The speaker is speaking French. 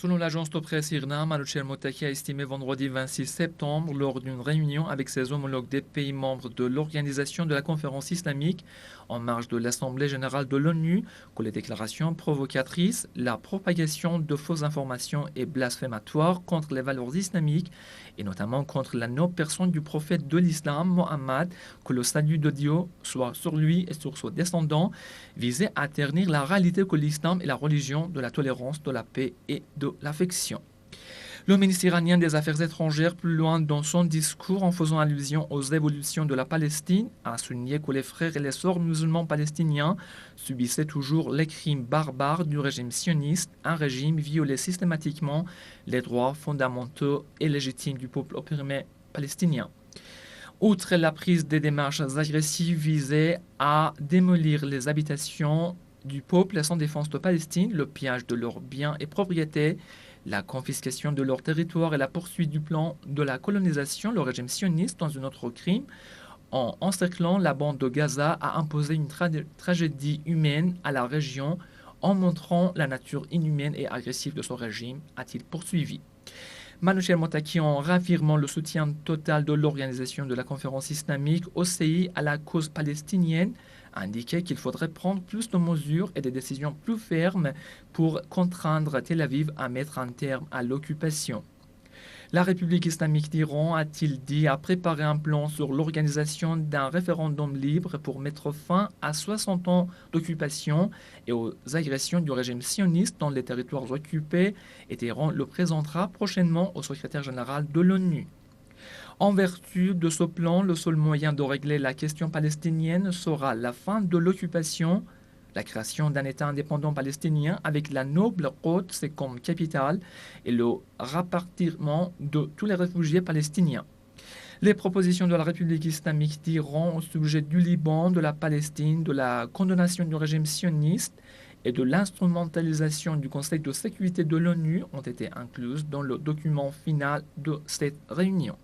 Selon l'agence de presse IRNA, Manouchian Mottaki a estimé vendredi 26 septembre, lors d'une réunion avec ses homologues des pays membres de l'Organisation de la Conférence islamique, en marge de l'Assemblée générale de l'ONU, que les déclarations provocatrices, la propagation de fausses informations et blasphématoires contre les valeurs islamiques, et notamment contre la noble personne du prophète de l'islam, Mohammed, que le salut de Dieu soit sur lui et sur ses descendants, visaient à ternir la réalité que l'islam est la religion de la tolérance, de la paix et de l'affection. Le ministre iranien des Affaires étrangères, plus loin dans son discours en faisant allusion aux évolutions de la Palestine, a souligné que les frères et les sœurs musulmans palestiniens subissaient toujours les crimes barbares du régime sioniste, un régime violait systématiquement les droits fondamentaux et légitimes du peuple opprimé palestinien. Outre la prise des démarches agressives visées à démolir les habitations du peuple sans défense de Palestine, le pillage de leurs biens et propriétés, la confiscation de leur territoire et la poursuite du plan de la colonisation, le régime sioniste, dans un autre crime, en encerclant la bande de Gaza, a imposé une tragédie humaine à la région en montrant la nature inhumaine et agressive de ce régime, a-t-il poursuivi. Manouchian Mottaki, en réaffirmant le soutien total de l'Organisation de la Conférence islamique, OCI, à la cause palestinienne, a indiqué qu'il faudrait prendre plus de mesures et des décisions plus fermes pour contraindre Tel Aviv à mettre un terme à l'occupation. La République islamique d'Iran, a-t-il dit, a préparé un plan sur l'organisation d'un référendum libre pour mettre fin à 60 ans d'occupation et aux agressions du régime sioniste dans les territoires occupés, et Téhéran le présentera prochainement au secrétaire général de l'ONU. En vertu de ce plan, le seul moyen de régler la question palestinienne sera la fin de l'occupation, la création d'un État indépendant palestinien avec la noble Quds comme capitale et le rapatriement de tous les réfugiés palestiniens. Les propositions de la République islamique d'Iran au sujet du Liban, de la Palestine, de la condamnation du régime sioniste et de l'instrumentalisation du Conseil de sécurité de l'ONU ont été incluses dans le document final de cette réunion.